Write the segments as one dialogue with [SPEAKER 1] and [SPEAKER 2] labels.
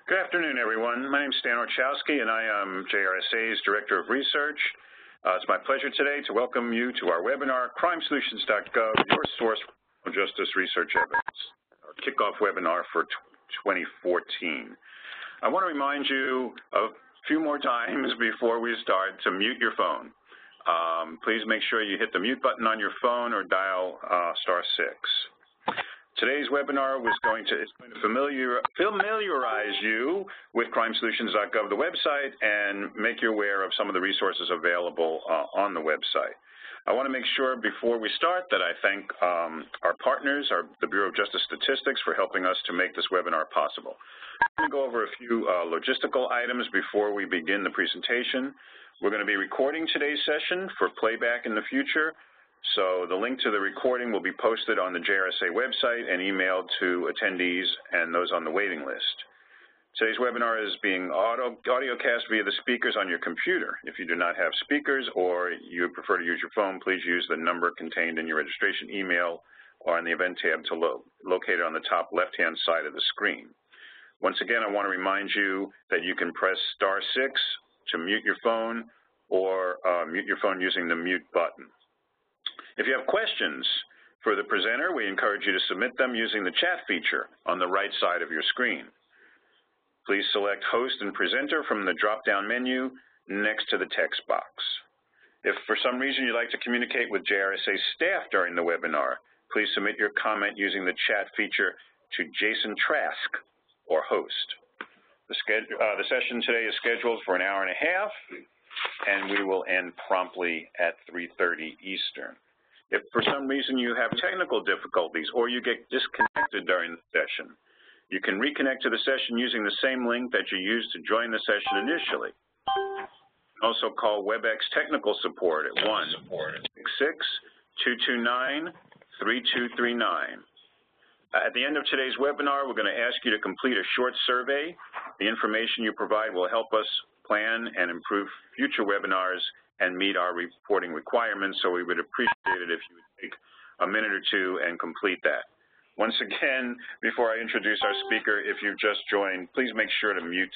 [SPEAKER 1] Good afternoon, everyone. My name is Stan Orchowsky, and I am JRSA's Director of Research. It's my pleasure today to welcome you to our webinar, CrimeSolutions.gov, your source for justice research evidence, our kickoff webinar for 2014. I want to remind you a few more times before we start to mute your phone. Please make sure you hit the mute button on your phone or dial *6. Today's webinar is going to familiarize you with CrimeSolutions.gov, the website, and make you aware of some of the resources available on the website. I want to make sure before we start that I thank our partners, the Bureau of Justice Statistics, for helping us to make this webinar possible. I'm going to go over a few logistical items before we begin the presentation. We're going to be recording today's session for playback in the future. So the link to the recording will be posted on the JRSA website and emailed to attendees and those on the waiting list. Today's webinar is being audiocast via the speakers on your computer. If you do not have speakers or you prefer to use your phone, please use the number contained in your registration email or on the event tab located on the top left-hand side of the screen. Once again, I want to remind you that you can press *6 to mute your phone or mute your phone using the mute button. If you have questions for the presenter, we encourage you to submit them using the chat feature on the right side of your screen. Please select Host and Presenter from the drop-down menu next to the text box. If for some reason you'd like to communicate with JRSA staff during the webinar, please submit your comment using the chat feature to Jason Trask, or host. The session today is scheduled for an hour and a half, and we will end promptly at 3:30 Eastern. If for some reason you have technical difficulties or you get disconnected during the session, you can reconnect to the session using the same link that you used to join the session initially. Also call WebEx Technical Support at 1-866-229-3239. At the end of today's webinar, we're going to ask you to complete a short survey. The information you provide will help us plan and improve future webinars and meet our reporting requirements, so we would appreciate it if you would take a minute or two and complete that. Once again, before I introduce our speaker, if you've just joined, please make sure to mute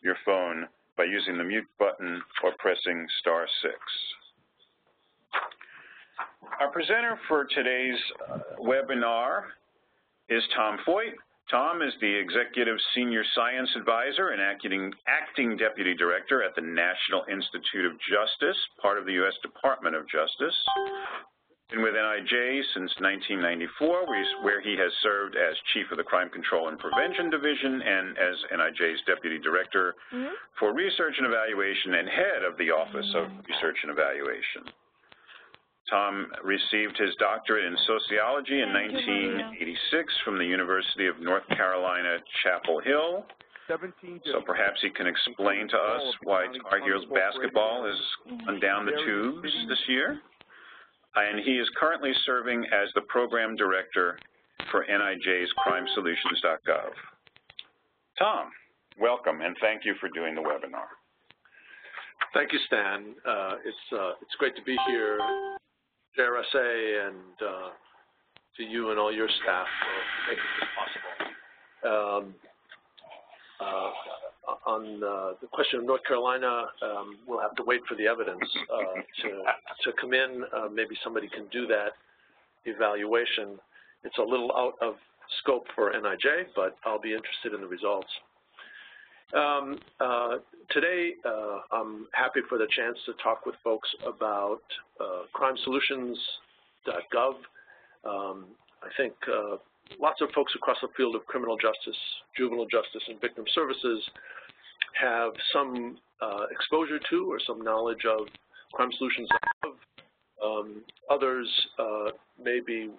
[SPEAKER 1] your phone by using the mute button or pressing *6. Our presenter for today's webinar is Tom Feucht. Tom is the Executive Senior Science Advisor and Acting Deputy Director at the National Institute of Justice, part of the U.S. Department of Justice. Been with NIJ since 1994, where he has served as Chief of the Crime Control and Prevention Division and as NIJ's Deputy Director for Research and Evaluation and Head of the Office of Research and Evaluation. Tom received his doctorate in sociology in 1986 from the University of North Carolina, Chapel Hill. So perhaps he can explain to us why Tar Heels basketball has gone down the tubes this year. And he is currently serving as the Program Director for NIJ's CrimeSolutions.gov. Tom, welcome, and thank you for doing the webinar.
[SPEAKER 2] Thank you, Stan. It's great to be here, JRSA, and to you and all your staff for making this possible. On the question of North Carolina, we'll have to wait for the evidence to come in. Maybe somebody can do that evaluation. It's a little out of scope for NIJ, but I'll be interested in the results. Today, I'm happy for the chance to talk with folks about CrimeSolutions.gov. I think lots of folks across the field of criminal justice, juvenile justice, and victim services have some exposure to or some knowledge of CrimeSolutions.gov. Others may be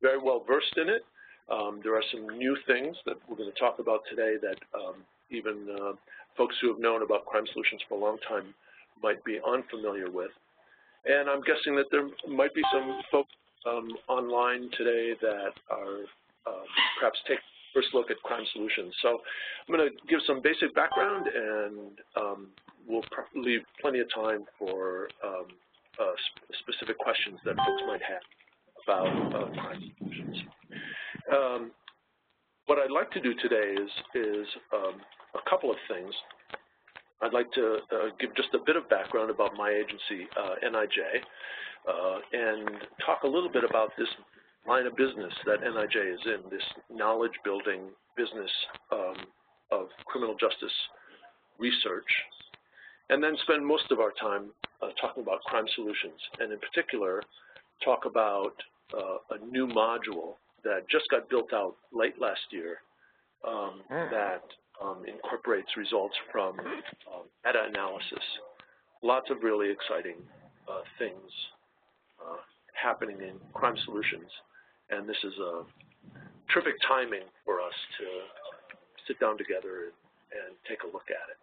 [SPEAKER 2] very well versed in it. There are some new things that we're going to talk about today that even folks who have known about Crime Solutions for a long time might be unfamiliar with. And I'm guessing that there might be some folks online today that are perhaps take a first look at Crime Solutions. So I'm going to give some basic background, and we'll leave plenty of time for specific questions that folks might have about Crime Solutions. what I'd like to do today is a couple of things. I'd like to give just a bit of background about my agency, NIJ, and talk a little bit about this line of business that NIJ is in, this knowledge-building business of criminal justice research, and then spend most of our time talking about CrimeSolutions, and in particular, talk about a new module that just got built out late last year that incorporates results from meta-analysis. Lots of really exciting things happening in CrimeSolutions, and this is a terrific timing for us to sit down together and take a look at it.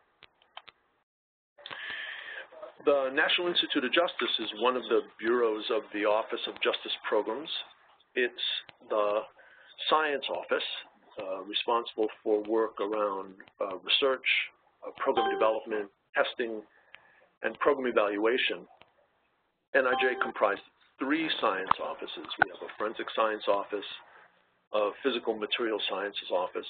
[SPEAKER 2] The National Institute of Justice is one of the bureaus of the Office of Justice Programs. It's the science office responsible for work around research, program development, testing, and program evaluation. NIJ comprised 3 science offices. We have a forensic science office, a physical material sciences office,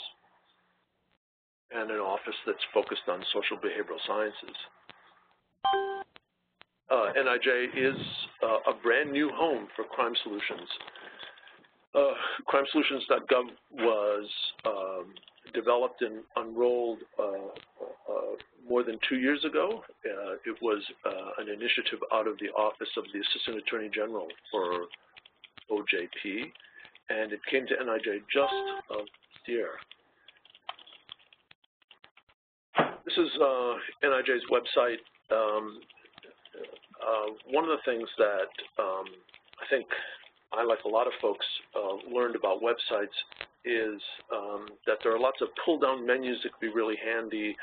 [SPEAKER 2] and an office that's focused on social behavioral sciences. NIJ is a brand new home for CrimeSolutions. CrimeSolutions.gov was developed and unrolled more than 2 years ago. It was an initiative out of the Office of the Assistant Attorney General for OJP, and it came to NIJ just this year. This is NIJ's website. One of the things that I think I, like a lot of folks, learned about websites is that there are lots of pull-down menus that could be really handy.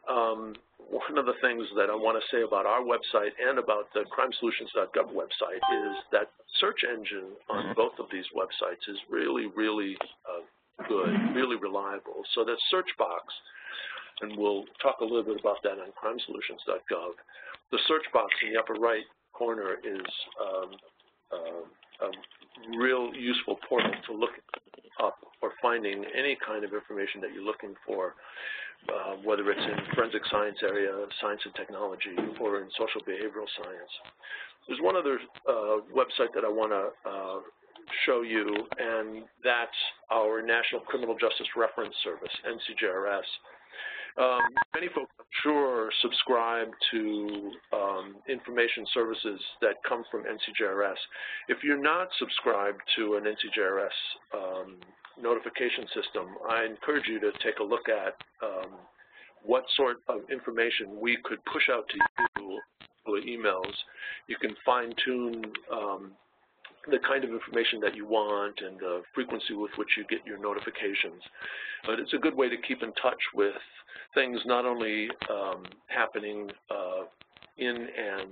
[SPEAKER 2] One of the things that I want to say about our website and about the CrimeSolutions.gov website is that search engine on both of these websites is really, really good, really reliable. So that search box, and we'll talk a little bit about that on CrimeSolutions.gov, the search box in the upper right corner is a real useful portal to look up or finding any kind of information that you're looking for, whether it's in forensic science area, science and technology, or in social behavioral science. There's one other website that I want to show you, and that's our National Criminal Justice Reference Service, NCJRS. Many folks, I'm sure, subscribe to information services that come from NCJRS. If you're not subscribed to an NCJRS notification system, I encourage you to take a look at what sort of information we could push out to you through emails. You can fine-tune the kind of information that you want and the frequency with which you get your notifications. But it's a good way to keep in touch with things not only happening in and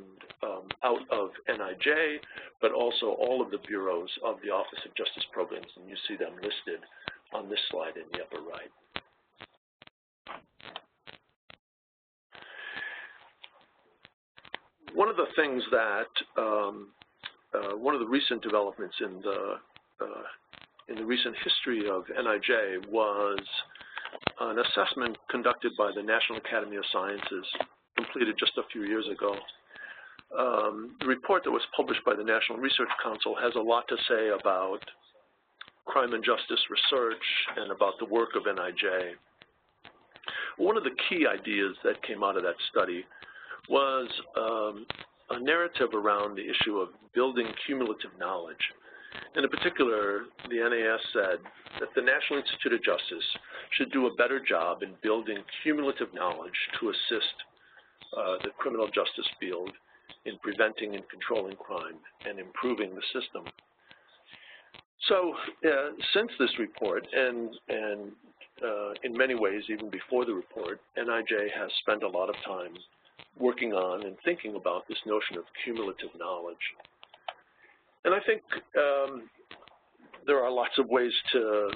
[SPEAKER 2] out of NIJ, but also all of the bureaus of the Office of Justice Programs, and you see them listed on this slide in the upper right. One of the things that one of the recent developments in the recent history of NIJ was an assessment conducted by the National Academy of Sciences, completed just a few years ago. The report that was published by the National Research Council has a lot to say about crime and justice research and about the work of NIJ. One of the key ideas that came out of that study was a narrative around the issue of building cumulative knowledge. And in particular, the NAS said that the National Institute of Justice should do a better job in building cumulative knowledge to assist the criminal justice field in preventing and controlling crime and improving the system. So since this report, and in many ways even before the report, NIJ has spent a lot of time working on and thinking about this notion of cumulative knowledge. And I think there are lots of ways to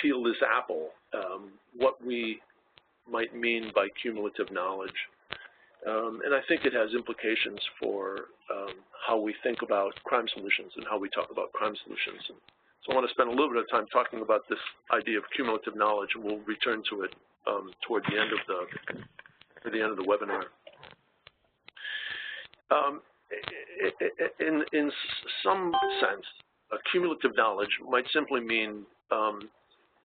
[SPEAKER 2] peel this apple, what we might mean by cumulative knowledge. And I think it has implications for how we think about CrimeSolutions and how we talk about CrimeSolutions. And So I want to spend a little bit of time talking about this idea of cumulative knowledge, and we'll return to it toward the end of the webinar. In some sense, cumulative knowledge might simply mean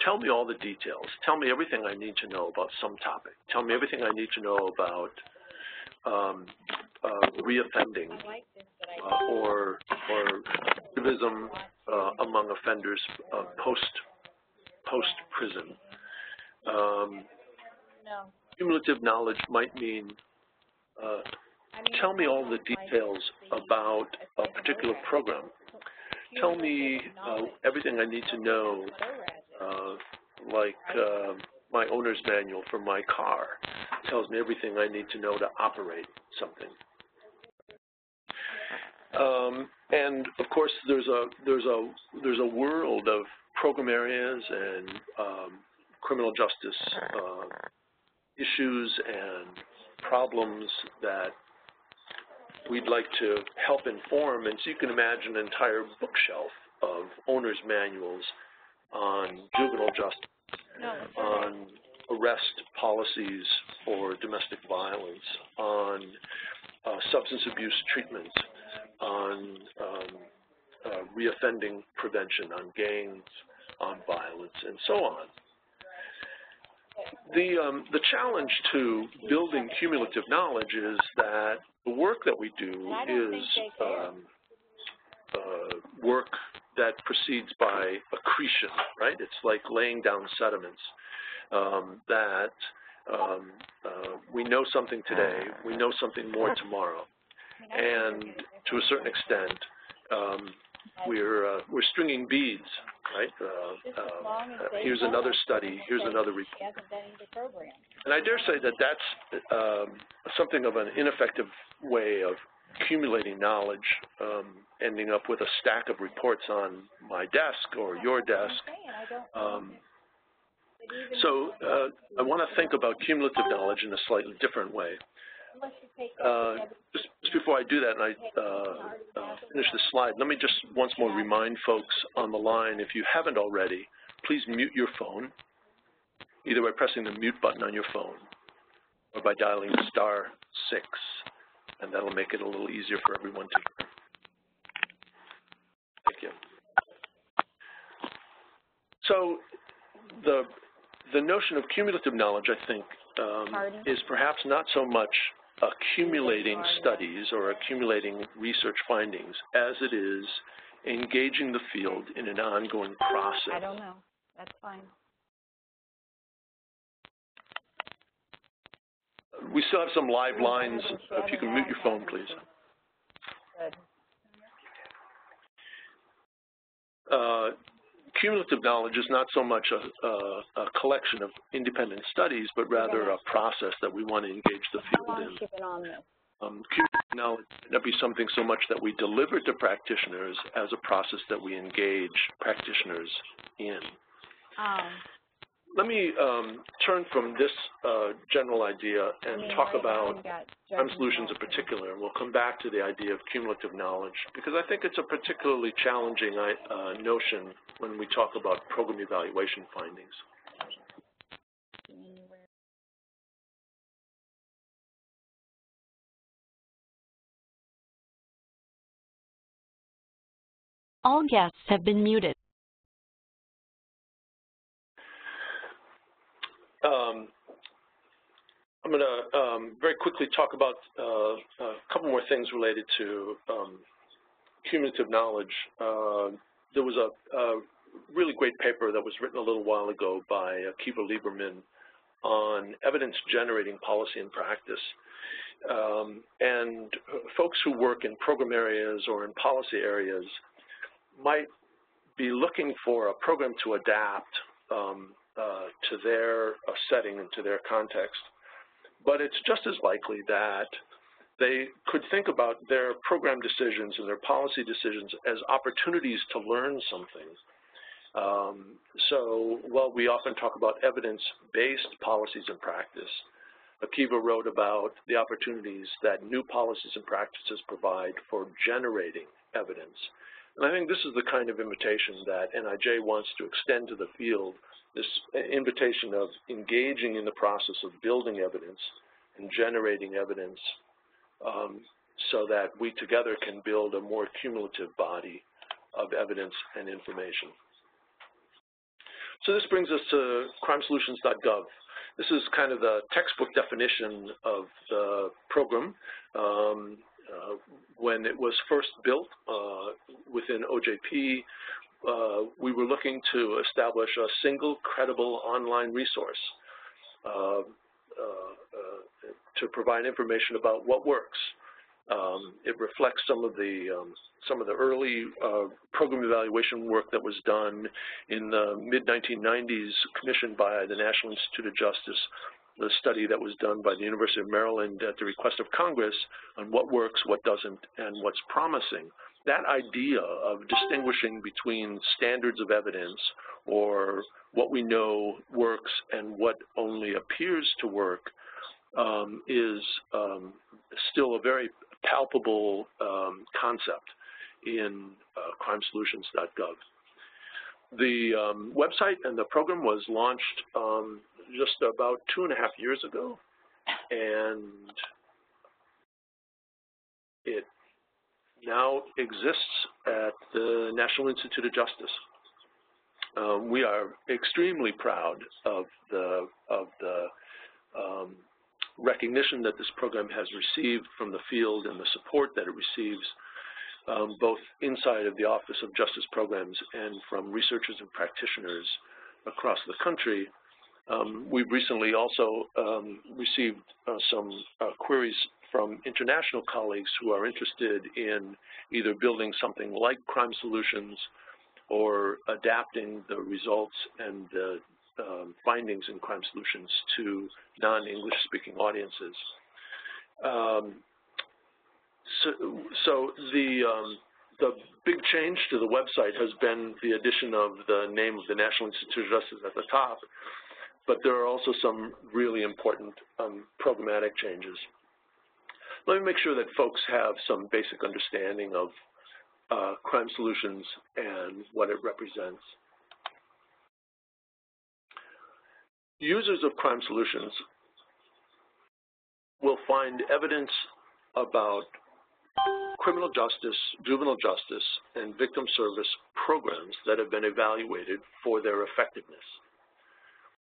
[SPEAKER 2] tell me all the details. Tell me everything I need to know about some topic. Tell me everything I need to know about reoffending or recidivism among offenders post-prison. Cumulative knowledge might mean tell me all the details about a particular program. Tell me everything I need to know, like my owner's manual for my car tells me everything I need to know to operate something. And of course, there's a world of program areas and criminal justice issues and problems that we'd like to help inform. And so you can imagine an entire bookshelf of owner's manuals on juvenile justice, on arrest policies for domestic violence, on substance abuse treatment, on reoffending prevention, on gangs, on violence, and so on. The challenge to building cumulative knowledge is that the work that we do is work that proceeds by accretion, right? It's like laying down sediments that we know something today, we know something more tomorrow, and to a certain extent, we're stringing beads, right? Here's another study, here's another report. And I dare say that that's something of an ineffective way of accumulating knowledge, ending up with a stack of reports on my desk or your desk. So I want to think about cumulative knowledge in a slightly different way. Just before I do that and I finish this slide, let me just once more remind folks on the line, if you haven't already, please mute your phone, either by pressing the mute button on your phone or by dialing *6, and that'll make it a little easier for everyone to hear. Thank you. So the notion of cumulative knowledge, I think, is perhaps not so much accumulating studies or accumulating research findings as it is engaging the field in an ongoing process.
[SPEAKER 3] I don't know. That's fine.
[SPEAKER 2] We still have some live lines. If you can mute your phone, please.
[SPEAKER 3] Good.
[SPEAKER 2] Cumulative knowledge is not so much a collection of independent studies, but rather a process that we want to engage the field in. Cumulative knowledge may not be something so much that we deliver to practitioners as a process that we engage practitioners in. Let me turn from this general idea and talk about CrimeSolutions in particular, and we'll come back to the idea of cumulative knowledge, because I think it's a particularly challenging notion when we talk about program evaluation findings.
[SPEAKER 4] All guests have been muted.
[SPEAKER 2] I'm going to very quickly talk about a couple more things related to cumulative knowledge. There was a really great paper that was written a little while ago by Kiva Lieberman on evidence-generating policy and practice. And folks who work in program areas or in policy areas might be looking for a program to adapt to their setting and to their context. But it's just as likely that they could think about their program decisions and their policy decisions as opportunities to learn something. So while we often talk about evidence-based policies and practice, Akiva wrote about the opportunities that new policies and practices provide for generating evidence. And I think this is the kind of invitation that NIJ wants to extend to the field, this invitation of engaging in the process of building evidence and generating evidence so that we together can build a more cumulative body of evidence and information. So this brings us to CrimeSolutions.gov. This is kind of the textbook definition of the program. When it was first built within OJP, we were looking to establish a single credible online resource to provide information about what works. It reflects some of the early program evaluation work that was done in the mid-1990s, commissioned by the National Institute of Justice, the study that was done by the University of Maryland at the request of Congress on what works, what doesn't, and what's promising. That idea of distinguishing between standards of evidence, or what we know works and what only appears to work, is still a very palpable concept in CrimeSolutions.gov. The website and the program was launched just about 2.5 years ago, and it now exists at the National Institute of Justice. We are extremely proud of the recognition that this program has received from the field and the support that it receives, both inside of the Office of Justice Programs and from researchers and practitioners across the country. We've recently also received some queries from international colleagues who are interested in either building something like CrimeSolutions or adapting the results and the findings in CrimeSolutions to non-English speaking audiences. So the big change to the website has been the addition of the name of the National Institute of Justice at the top, but there are also some really important programmatic changes. Let me make sure that folks have some basic understanding of CrimeSolutions and what it represents. Users of CrimeSolutions will find evidence about criminal justice, juvenile justice, and victim service programs that have been evaluated for their effectiveness.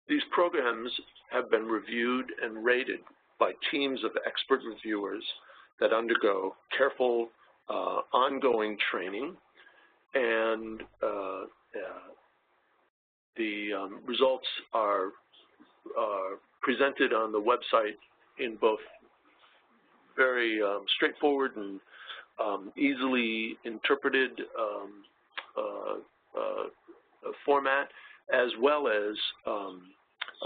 [SPEAKER 2] These programs have been reviewed and rated by teams of expert reviewers that undergo careful ongoing training, and the results are presented on the website in both very straightforward and easily interpreted format, as well as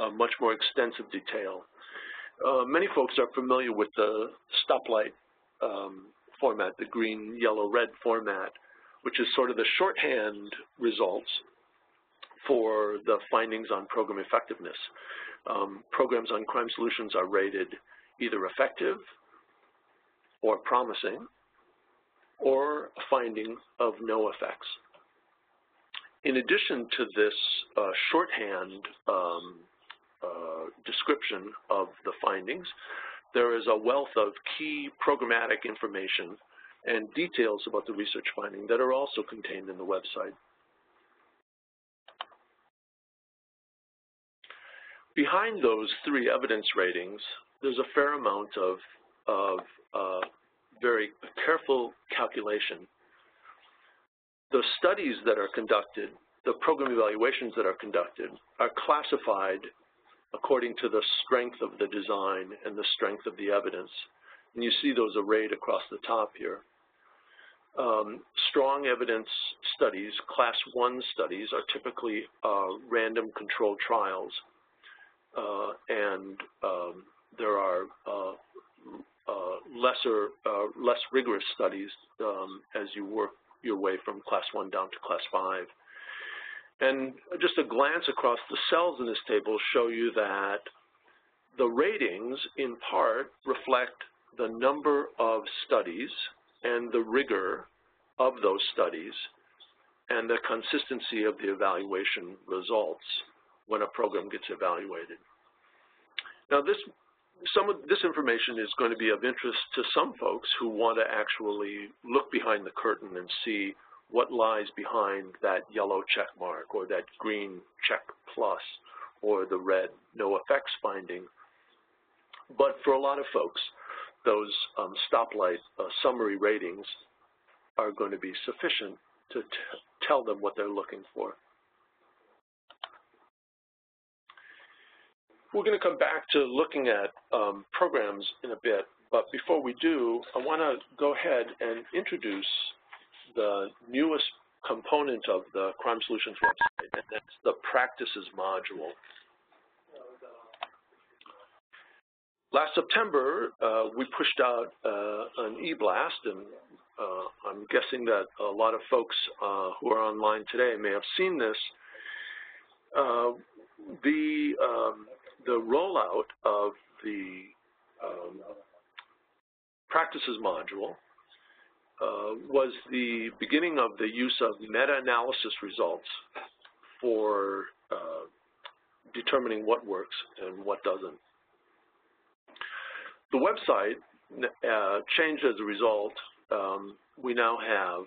[SPEAKER 2] a much more extensive detail. Many folks are familiar with the stoplight format, the green, yellow, red format, which is sort of the shorthand results for the findings on program effectiveness. Programs on CrimeSolutions are rated either effective or promising, or a finding of no effects. In addition to this shorthand description of the findings, there is a wealth of key programmatic information and details about the research finding that are also contained in the website. Behind those three evidence ratings, there's a fair amount of very careful calculation. The studies that are conducted, the program evaluations that are conducted, are classified according to the strength of the design and the strength of the evidence. And you see those arrayed across the top here. Strong evidence studies, Class 1 studies, are typically random controlled trials. And there are less rigorous studies as you work your way from Class 1 down to Class 5. And just a glance across the cells in this table show you that the ratings, in part, reflect the number of studies and the rigor of those studies and the consistency of the evaluation results when a program gets evaluated. Now, some of this information is going to be of interest to some folks who want to actually look behind the curtain and see what lies behind that yellow check mark or that green check plus or the red no effects finding. But for a lot of folks, those stoplight summary ratings are going to be sufficient to tell them what they're looking for. We're going to come back to looking at programs in a bit, but before we do, I want to go ahead and introduce the newest component of the CrimeSolutions website, and that's the Practices module. Last September, we pushed out an e-blast, and I'm guessing that a lot of folks who are online today may have seen this. The rollout of the Practices module was the beginning of the use of meta-analysis results for determining what works and what doesn't. The website changed as a result. We now have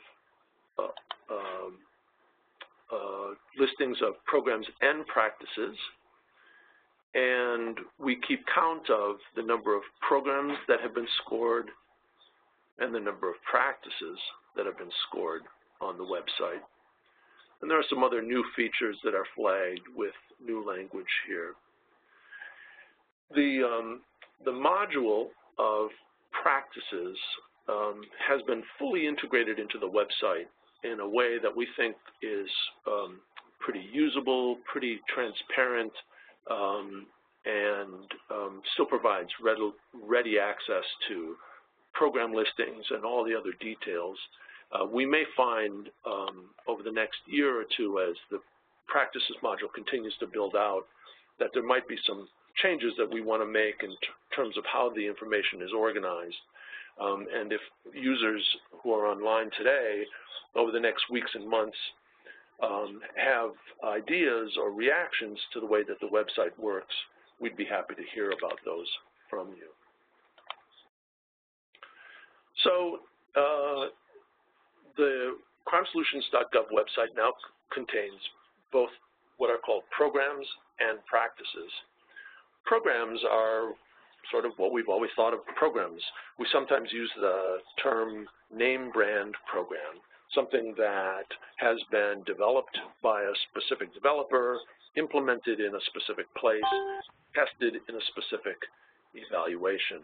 [SPEAKER 2] listings of programs and practices, and we keep count of the number of programs that have been scored and the number of practices that have been scored on the website. And there are some other new features that are flagged with new language here. The module of practices has been fully integrated into the website in a way that we think is pretty usable, pretty transparent, and still provides ready access to program listings and all the other details. We may find over the next year or two, as the Practices module continues to build out, that there might be some changes that we want to make in terms of how the information is organized. And if users who are online today, over the next weeks and months, have ideas or reactions to the way that the website works, we'd be happy to hear about those from you. So the CrimeSolutions.gov website now contains both what are called programs and practices. Programs are sort of what we've always thought of programs. We sometimes use the term name brand program, something that has been developed by a specific developer, implemented in a specific place, tested in a specific evaluation.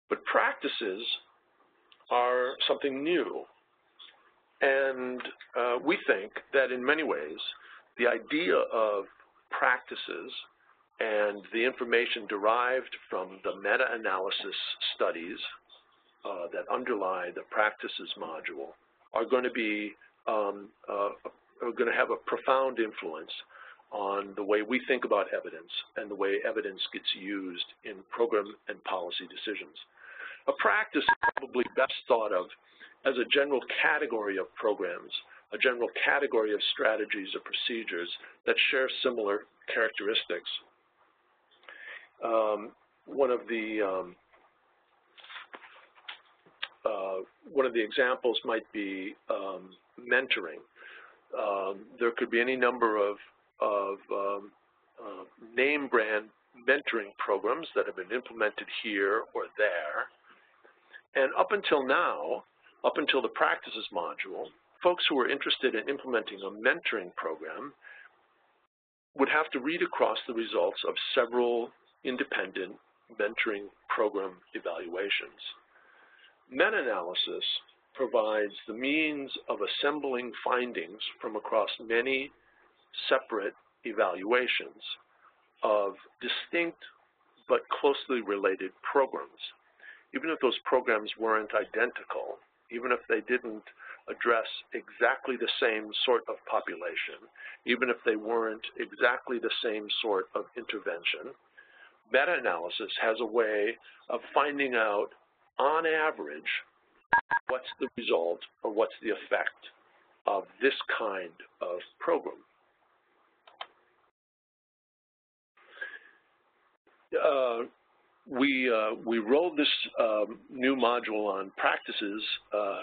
[SPEAKER 2] But practices are something new. And we think that in many ways, the idea of practices and the information derived from the meta-analysis studies that underlie the Practices module are going to be are going to have a profound influence on the way we think about evidence and the way evidence gets used in program and policy decisions. A practice is probably best thought of as a general category of programs, a general category of strategies or procedures that share similar characteristics. One of the examples might be mentoring. There could be any number of name brand mentoring programs that have been implemented here or there. And up until now, up until the Practices module, folks who were interested in implementing a mentoring program would have to read across the results of several independent mentoring program evaluations. Meta-analysis provides the means of assembling findings from across many separate evaluations of distinct but closely related programs. Even if those programs weren't identical, even if they didn't address exactly the same sort of population, even if they weren't exactly the same sort of intervention, meta-analysis has a way of finding out, on average, what's the result or what's the effect of this kind of program. We rolled this new module on practices,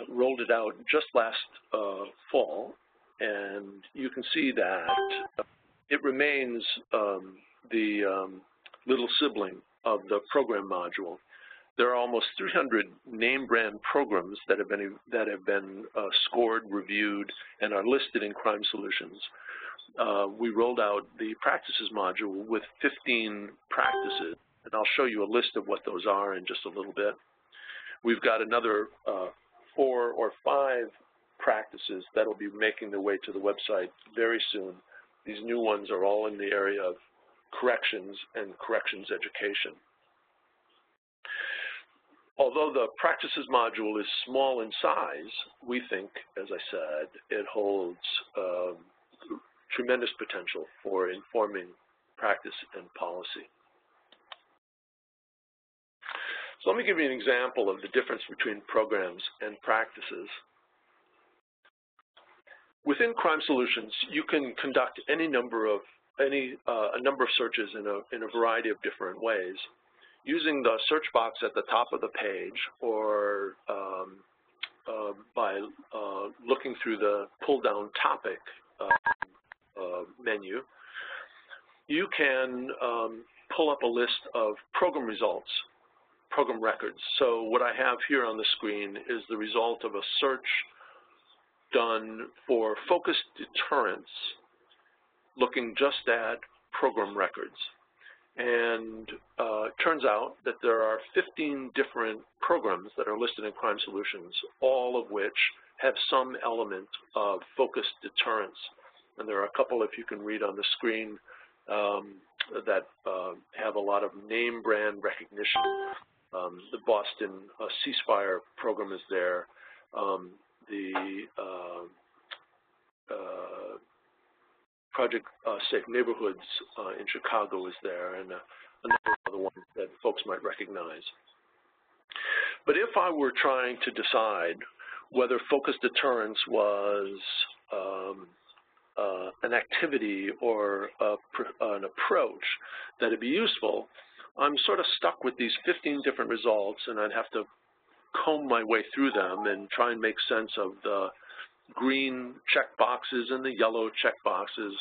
[SPEAKER 2] rolled it out just last fall, and you can see that it remains the little sibling of the program module. There are almost 300 name brand programs that have been scored, reviewed, and are listed in CrimeSolutions. We rolled out the practices module with 15 practices, and I'll show you a list of what those are in just a little bit. We've got another 4 or 5 practices that will be making their way to the website very soon. These new ones are all in the area of corrections and corrections education. Although the practices module is small in size, we think, as I said, it holds tremendous potential for informing practice and policy. So let me give you an example of the difference between programs and practices. Within CrimeSolutions, you can conduct a number of searches in a variety of different ways, using the search box at the top of the page, or by looking through the pull-down topic menu. You can pull up a list of program results, program records. So what I have here on the screen is the result of a search done for focused deterrence, looking just at program records. And it turns out that there are 15 different programs that are listed in CrimeSolutions, all of which have some element of focused deterrence. And there are a couple, if you can read on the screen, that have a lot of name brand recognition. The Boston ceasefire program is there. The Project Safe Neighborhoods in Chicago is there, and a number of other ones that folks might recognize. But if I were trying to decide whether focused deterrence was an activity or an approach that would be useful, I'm sort of stuck with these 15 different results, and I'd have to comb my way through them and try and make sense of the green check boxes and the yellow check boxes,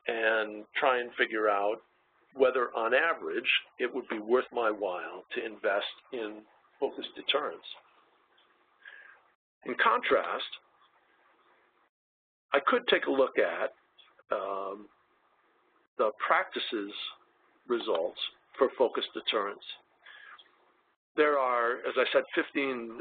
[SPEAKER 2] and try and figure out whether, on average, it would be worth my while to invest in focused deterrence. In contrast, I could take a look at the practices results for focused deterrence. There are, as I said, 15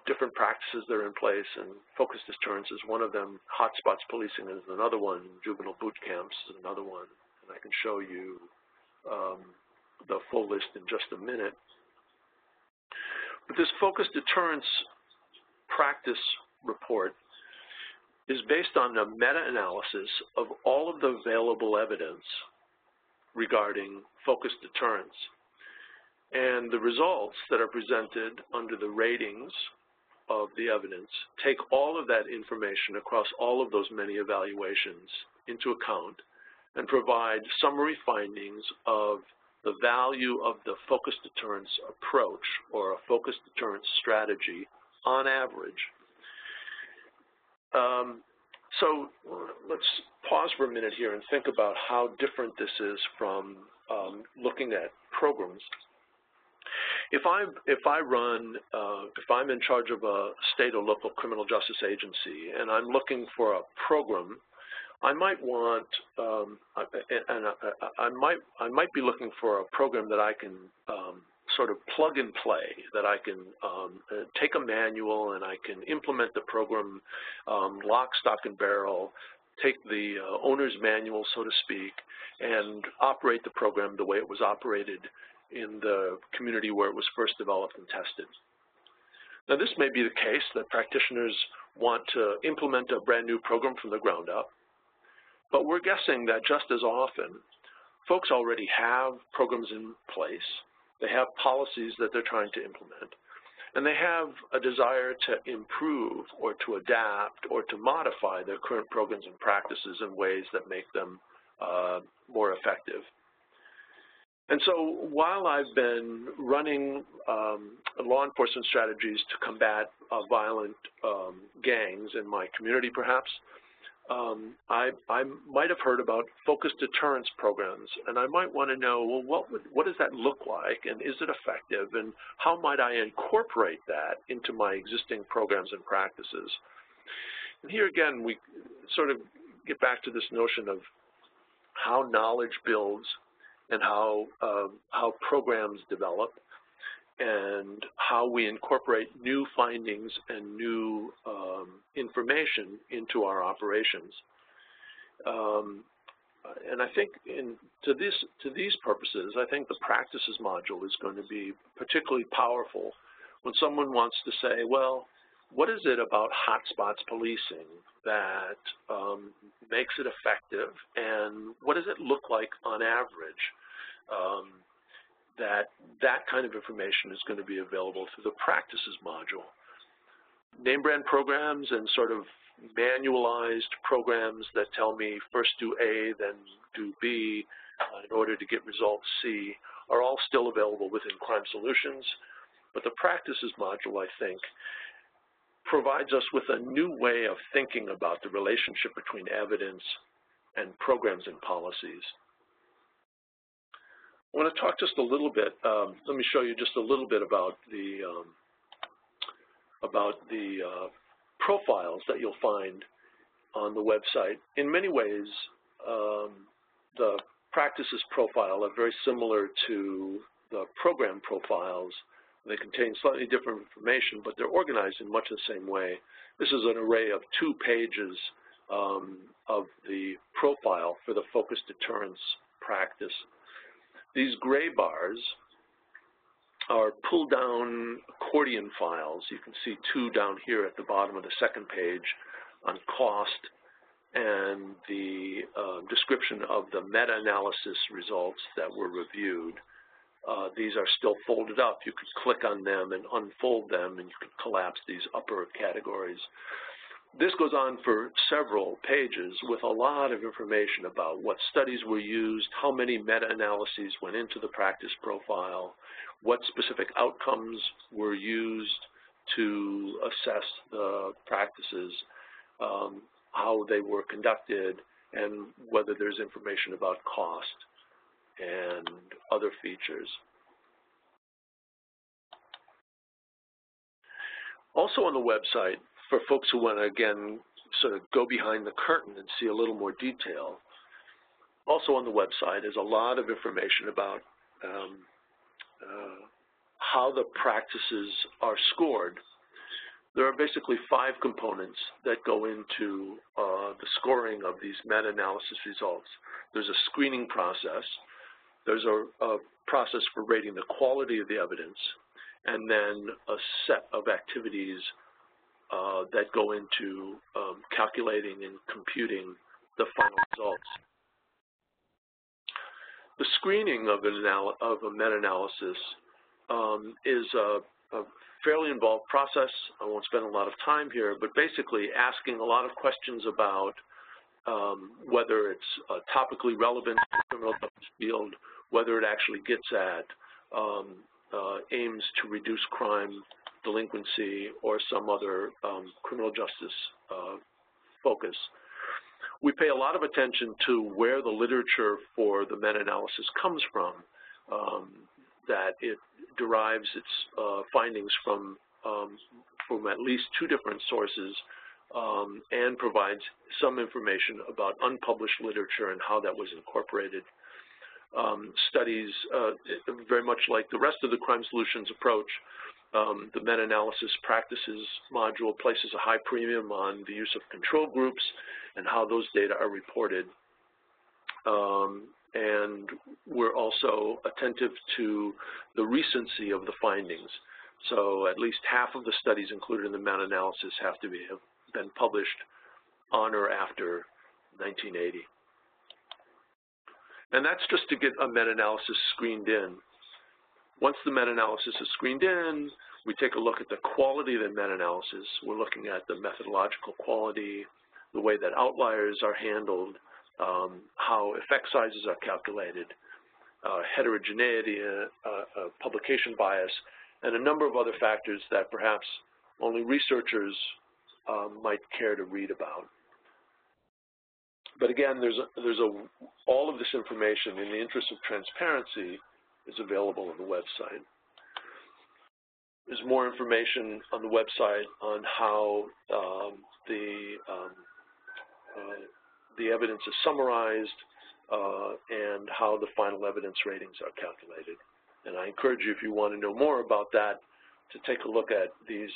[SPEAKER 2] different practices that are in place, and focused deterrence is one of them. Hotspots policing is another one. Juvenile boot camps is another one. And I can show you the full list in just a minute. But this focused deterrence practice report is based on a meta-analysis of all of the available evidence regarding focused deterrence. And the results that are presented under the ratings of the evidence take all of that information across all of those many evaluations into account and provide summary findings of the value of the focused deterrence approach or a focused deterrence strategy on average. So let's pause for a minute here and think about how different this is from looking at programs. If I'm in charge of a state or local criminal justice agency and I'm looking for a program, I might want, I might be looking for a program that I can sort of plug and play, that I can take a manual and I can implement the program lock, stock, and barrel, take the owner's manual, so to speak, and operate the program the way it was operated in the community where it was first developed and tested. Now, this may be the case that practitioners want to implement a brand new program from the ground up, but we're guessing that just as often, folks already have programs in place. They have policies that they're trying to implement, and they have a desire to improve or to adapt or to modify their current programs and practices in ways that make them more effective. And so while I've been running law enforcement strategies to combat violent gangs in my community, perhaps, I might have heard about focused deterrence programs, and I might want to know, well, what does that look like, and is it effective, and how might I incorporate that into my existing programs and practices? And here again, we sort of get back to this notion of how knowledge builds and how programs develop, and how we incorporate new findings and new information into our operations. And I think to these purposes, I think the practices module is going to be particularly powerful when someone wants to say, well, what is it about hotspots policing that makes it effective, and what does it look like on average? That kind of information is going to be available through the practices module. Name brand programs and sort of manualized programs that tell me first do A, then do B in order to get result C are all still available within CrimeSolutions, but the practices module, I think, provides us with a new way of thinking about the relationship between evidence and programs and policies. I want to talk just a little bit. Let me show you just a little bit about the profiles that you'll find on the website. In many ways, the practices profile are very similar to the program profiles. They contain slightly different information, but they're organized in much the same way. This is an array of 2 pages of the profile for the focused deterrence practice. These gray bars are pull-down accordion files. You can see 2 down here at the bottom of the second page on cost and the description of the meta-analysis results that were reviewed. These are still folded up. You could click on them and unfold them, and you could collapse these upper categories. This goes on for several pages with a lot of information about what studies were used, how many meta-analyses went into the practice profile, what specific outcomes were used to assess the practices, how they were conducted, and whether there's information about cost and other features. Also on the website, for folks who want to, again, sort of go behind the curtain and see a little more detail, also on the website is a lot of information about how the practices are scored. There are basically 5 components that go into the scoring of these meta-analysis results. There's a screening process. There's a process for rating the quality of the evidence, and then a set of activities that go into calculating and computing the final results. The screening of a meta-analysis is a fairly involved process. I won't spend a lot of time here, but basically asking a lot of questions about whether it's topically relevant to the criminal justice field, whether it actually gets at aims to reduce crime, delinquency, or some other criminal justice focus. We pay a lot of attention to where the literature for the meta-analysis comes from, that it derives its findings from at least 2 different sources, and provides some information about unpublished literature and how that was incorporated. Studies, very much like the rest of the CrimeSolutions approach, the meta-analysis practices module places a high premium on the use of control groups and how those data are reported. And we're also attentive to the recency of the findings. So at least half of the studies included in the meta-analysis have to have been published on or after 1980. And that's just to get a meta-analysis screened in. Once the meta-analysis is screened in, We take a look at the quality of the meta-analysis. We're looking at the methodological quality, the way that outliers are handled, how effect sizes are calculated, heterogeneity, publication bias, and a number of other factors that perhaps only researchers might care to read about. But again, all of this information, in the interest of transparency, is available on the website. There's more information on the website on how the evidence is summarized and how the final evidence ratings are calculated. And I encourage you, if you want to know more about that, to take a look at these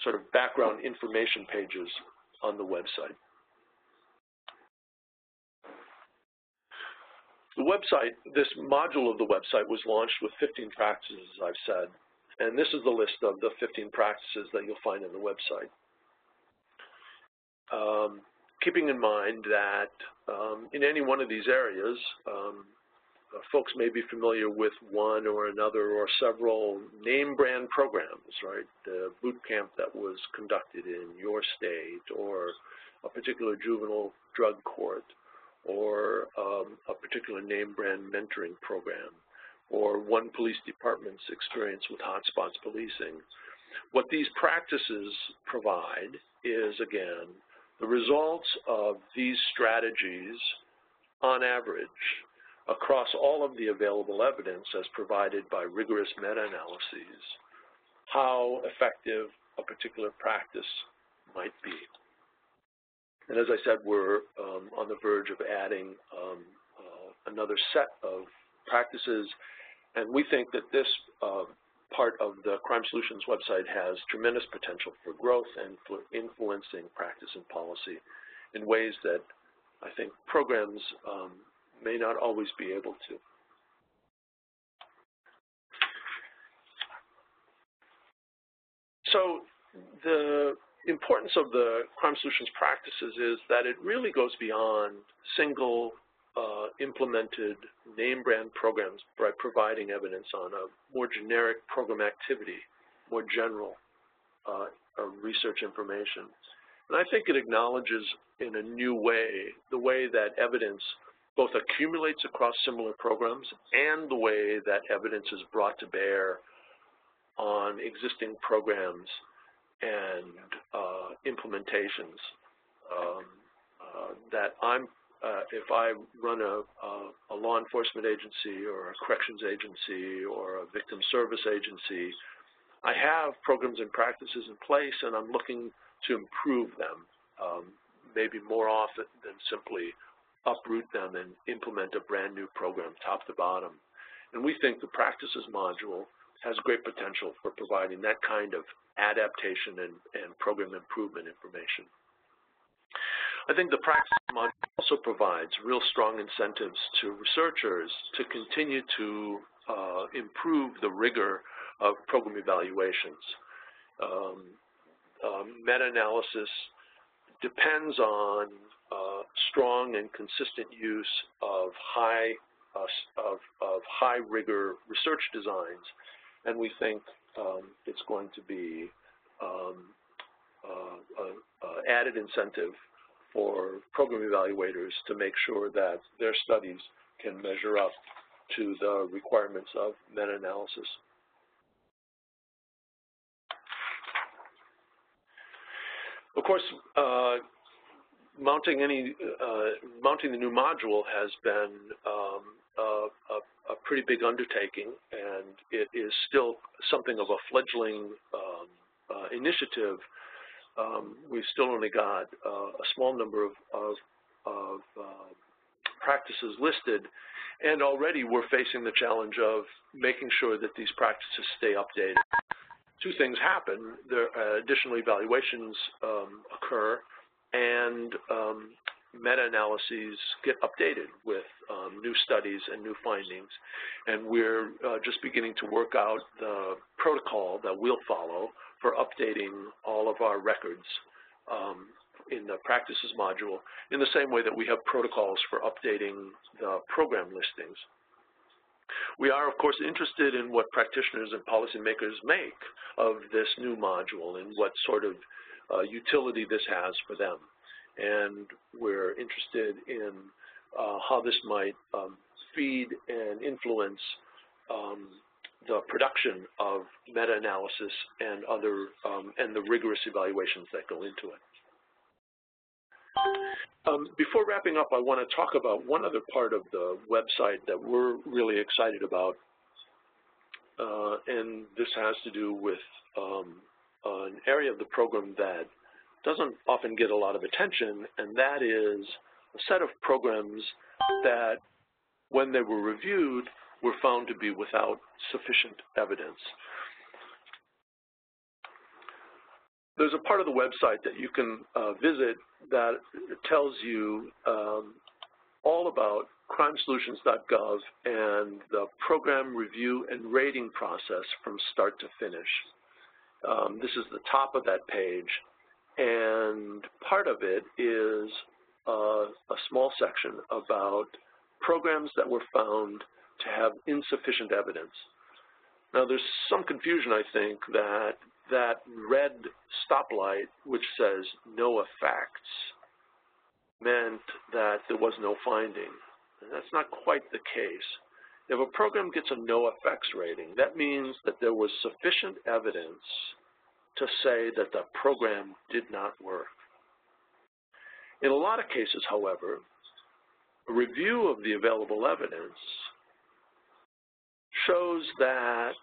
[SPEAKER 2] sort of background information pages on the website. The website, this module of the website was launched with 15 practices, as I've said, and this is the list of the 15 practices that you'll find on the website. Keeping in mind that in any one of these areas, folks may be familiar with one or another or several name brand programs, right? The boot camp that was conducted in your state, or a particular juvenile drug court, or a particular name brand mentoring program, or one police department's experience with hotspots policing. What these practices provide is, again, the results of these strategies on average across all of the available evidence as provided by rigorous meta-analyses, how effective a particular practice might be. And as I said, we're on the verge of adding another set of practices, and we think that this part of the CrimeSolutions website has tremendous potential for growth and for influencing practice and policy in ways that I think programs may not always be able to. So the importance of the CrimeSolutions practices is that it really goes beyond single implemented name brand programs by providing evidence on a more generic program activity, more general research information. And I think it acknowledges in a new way the way that evidence both accumulates across similar programs and the way that evidence is brought to bear on existing programs and implementations that if I run a law enforcement agency or a corrections agency or a victim service agency, I have programs and practices in place, and I'm looking to improve them, maybe more often than simply uproot them and implement a brand new program top to bottom. And we think the practices module has great potential for providing that kind of adaptation and program improvement information. I think the practice module also provides real strong incentives to researchers to continue to improve the rigor of program evaluations. Meta-analysis depends on strong and consistent use of high rigor research designs, and we think it's going to be added incentive for program evaluators to make sure that their studies can measure up to the requirements of meta-analysis. Of course, mounting the new module has been a pretty big undertaking, and it is still something of a fledgling initiative. We've still only got a small number of practices listed, and already we're facing the challenge of making sure that these practices stay updated. Two things happen. Additional evaluations occur, and meta-analyses get updated with new studies and new findings. And we're just beginning to work out the protocol that we'll follow for updating all of our records in the practices module in the same way that we have protocols for updating the program listings. We are, of course, interested in what practitioners and policymakers make of this new module and what sort of utility this has for them. And we're interested in how this might feed and influence the production of meta-analysis and other and the rigorous evaluations that go into it. Before wrapping up, I want to talk about one other part of the website that we're really excited about, and this has to do with an area of the program that doesn't often get a lot of attention, and that is a set of programs that, when they were reviewed, were found to be without sufficient evidence. There's a part of the website that you can visit that tells you all about CrimeSolutions.gov and the program review and rating process from start to finish. This is the top of that page, and part of it is a small section about programs that were found to have insufficient evidence. Now, there's some confusion, I think, that red stoplight, which says no effects, meant that there was no finding. And that's not quite the case. If a program gets a no effects rating, that means that there was sufficient evidence to say that the program did not work. In a lot of cases, however, a review of the available evidence shows that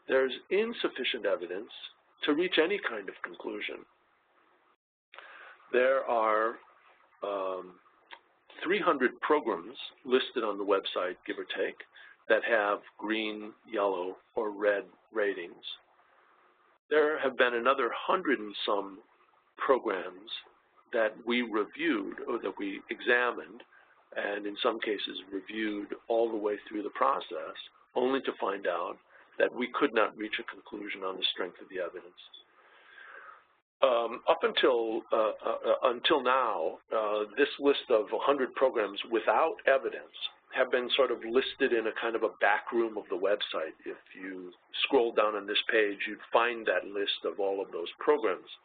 [SPEAKER 2] there's insufficient evidence to reach any kind of conclusion. There are 300 programs listed on the website, give or take, that have green, yellow, or red ratings. There have been another 100 and some programs that we reviewed or that we examined, and in some cases reviewed all the way through the process, only to find out that we could not reach a conclusion on the strength of the evidence. Up until now, this list of 100 programs without evidence have been sort of listed in a kind of a back room of the website. If you scroll down on this page, you'd find that list of all of those programs.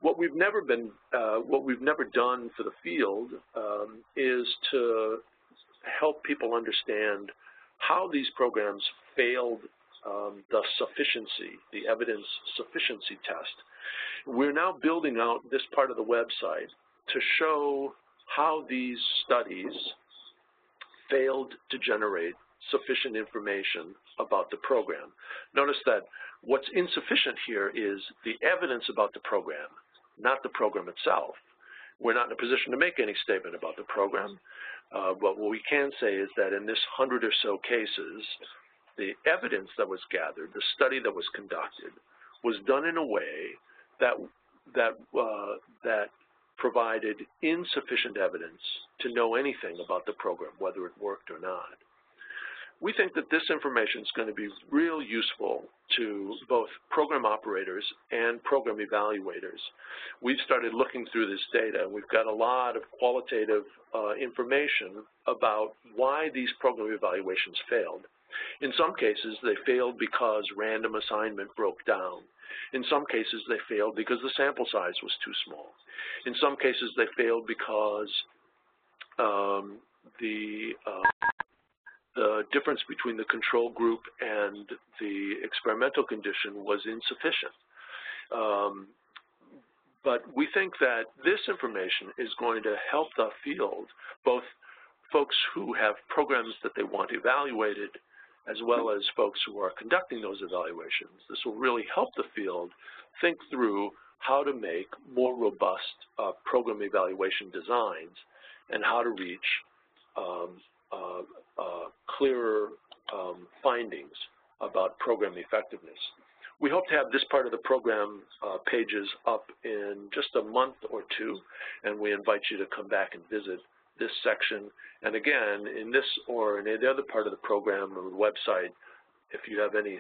[SPEAKER 2] What we've never done for the field is to help people understand how these programs failed the sufficiency, the evidence sufficiency test. We're now building out this part of the website to show how these studies failed to generate sufficient information about the program. Notice that what's insufficient here is the evidence about the program, not the program itself. We're not in a position to make any statement about the program, but what we can say is that in this 100 or so cases, the evidence that was gathered, the study that was conducted, was done in a way that provided insufficient evidence to know anything about the program, whether it worked or not. We think that this information is going to be real useful to both program operators and program evaluators. We've started looking through this data. We've got a lot of qualitative information about why these program evaluations failed. In some cases, they failed because random assignment broke down. In some cases, they failed because the sample size was too small. In some cases, they failed because the difference between the control group and the experimental condition was insufficient. But we think that this information is going to help the field, both folks who have programs that they want evaluated, as well as folks who are conducting those evaluations. This will really help the field think through how to make more robust program evaluation designs and how to reach clearer findings about program effectiveness. We hope to have this part of the program pages up in just a month or two, and we invite you to come back and visit this section. And again, in this or in any other part of the program or the website, if you have any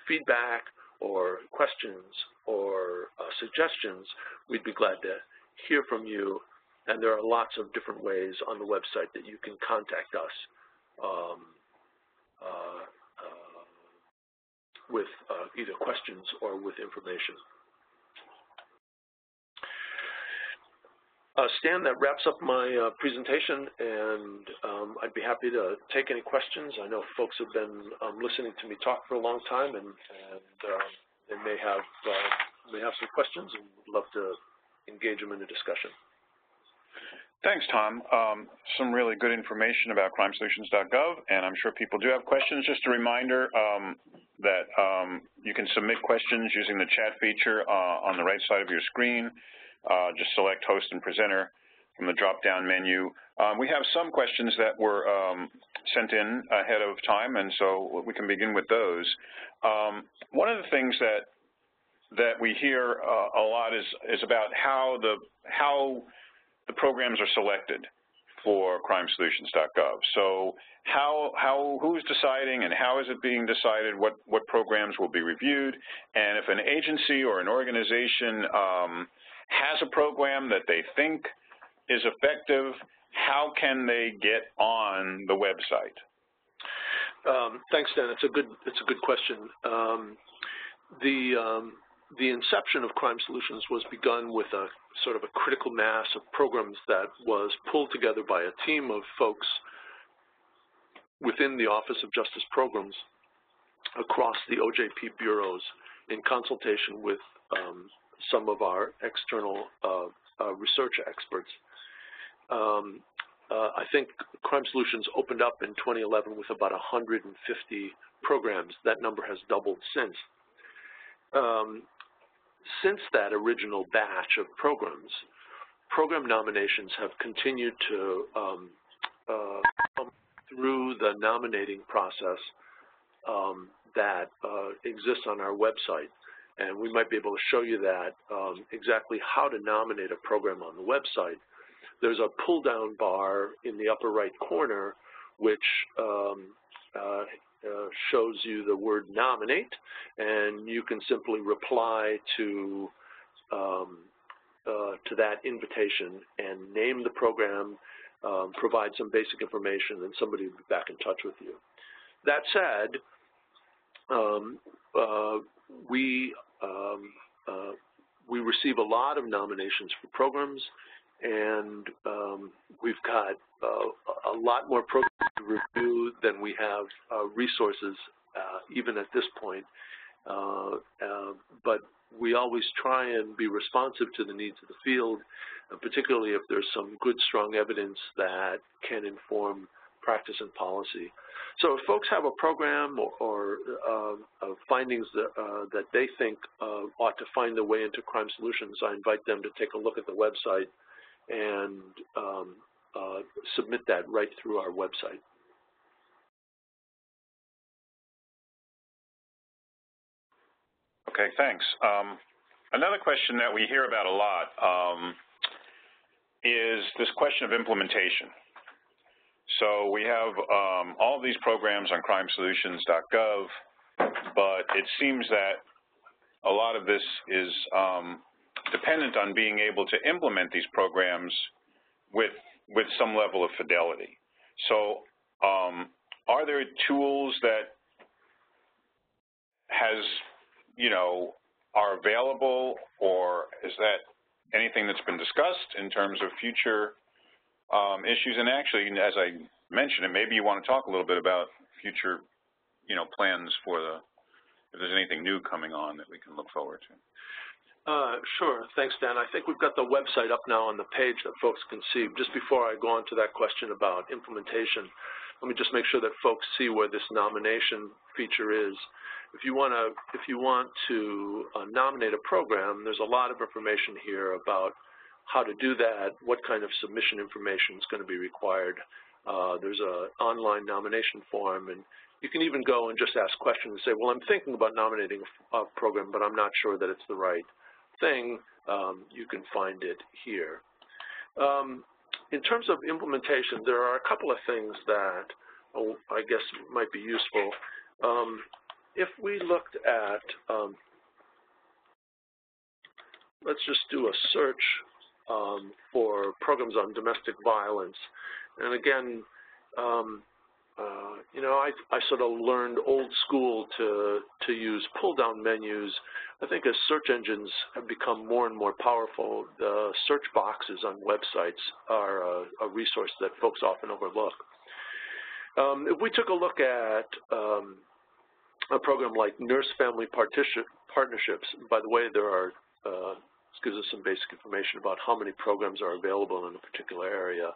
[SPEAKER 2] feedback or questions or suggestions, we'd be glad to hear from you And there are lots of different ways on the website that you can contact us with either questions or with information. Stan, that wraps up my presentation, and I'd be happy to take any questions. I know folks have been listening to me talk for a long time, and they may have some questions, and would love to engage them in a discussion.
[SPEAKER 1] Thanks, Tom. Some really good information about CrimeSolutions.gov, and I'm sure people do have questions. Just a reminder that you can submit questions using the chat feature on the right side of your screen. Just select host and presenter from the drop-down menu. We have some questions that were sent in ahead of time, and so we can begin with those. One of the things that we hear a lot is about how the programs are selected for CrimeSolutions.gov. So who's deciding and how is it being decided what programs will be reviewed, and if an agency or an organization has a program that they think is effective, how can they get on the website?
[SPEAKER 2] Thanks, Dan. It's a good question. The inception of CrimeSolutions was begun with a sort of a critical mass of programs that was pulled together by a team of folks within the Office of Justice Programs across the OJP bureaus in consultation with some of our external research experts. I think CrimeSolutions opened up in 2011 with about 150 programs. That number has doubled since. Since that original batch of programs, program nominations have continued to come through the nominating process that exists on our website. And we might be able to show you that exactly how to nominate a program on the website. There's a pull-down bar in the upper right corner which shows you the word nominate, and you can simply reply to that invitation and name the program, provide some basic information, and somebody will be back in touch with you. That said, we receive a lot of nominations for programs, and we've got a lot more programs to review than we have resources even at this point. But we always try and be responsive to the needs of the field, particularly if there's some good, strong evidence that can inform practice and policy. So if folks have a program or findings that they think ought to find their way into CrimeSolutions, I invite them to take a look at the website and submit that right through our website.
[SPEAKER 1] Okay, thanks. Another question that we hear about a lot is this question of implementation. So we have all these programs on CrimeSolutions.gov, but it seems that a lot of this is dependent on being able to implement these programs with some level of fidelity. So are there tools that are available, or is that anything that's been discussed in terms of future issues? And actually, as I mentioned, and maybe you want to talk a little bit about future, plans for if there's anything new coming on that we can look forward to.
[SPEAKER 2] Sure. Thanks, Dan. I think we've got the website up now on the page that folks can see. Just before I go on to that question about implementation, let me just make sure that folks see where this nomination feature is. If you want to nominate a program, there's a lot of information here about how to do that, what kind of submission information is going to be required. There's an online nomination form, and you can even go and just ask questions and say, well, I'm thinking about nominating a program, but I'm not sure that it's the right thing. You can find it here. In terms of implementation, there are a couple of things that I guess might be useful. If we looked at, let's just do a search for programs on domestic violence. And again, you know, I sort of learned old school to use pull-down menus. I think as search engines have become more and more powerful, the search boxes on websites are a resource that folks often overlook. If we took a look at a program like Nurse-Family Partnerships, by the way, there are, this gives us some basic information about how many programs are available in a particular area.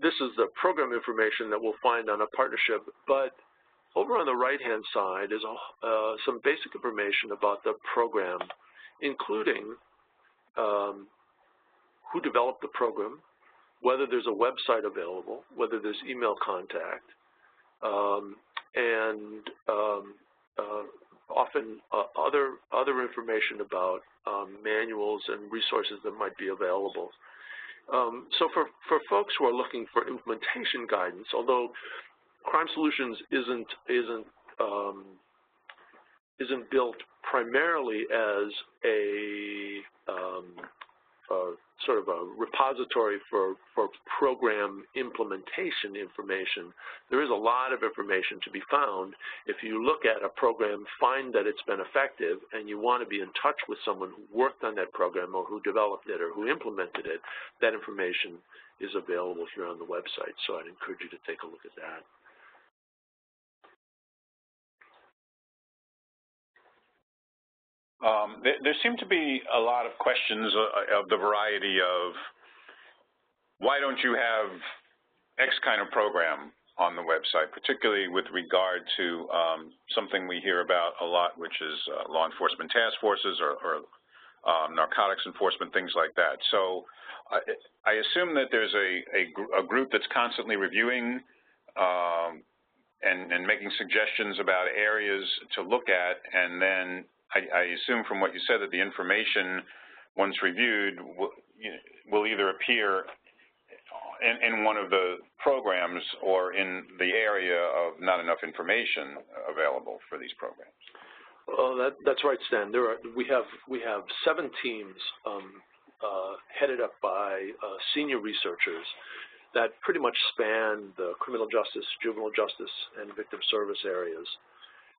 [SPEAKER 2] This is the program information that we'll find on a partnership, but over on the right-hand side is some basic information about the program, including who developed the program, whether there's a website available, whether there's email contact, and often other information about manuals and resources that might be available. So for folks who are looking for implementation guidance, although CrimeSolutions isn't built primarily as a sort of a repository for program implementation information, there is a lot of information to be found. If you look at a program, find that it's been effective, and you want to be in touch with someone who worked on that program or who developed it or who implemented it, that information is available here on the website. So I'd encourage you to take a look at that.
[SPEAKER 1] There seem to be a lot of questions of the variety of, why don't you have X kind of program on the website, particularly with regard to something we hear about a lot, which is law enforcement task forces or narcotics enforcement, things like that. So I assume that there's a group that's constantly reviewing and making suggestions about areas to look at, and then I assume from what you said that the information, once reviewed, will either appear in one of the programs or in the area of not enough information available for these programs.
[SPEAKER 2] Well, that's right, Stan. We have 7 teams headed up by senior researchers that pretty much span the criminal justice, juvenile justice, and victim service areas.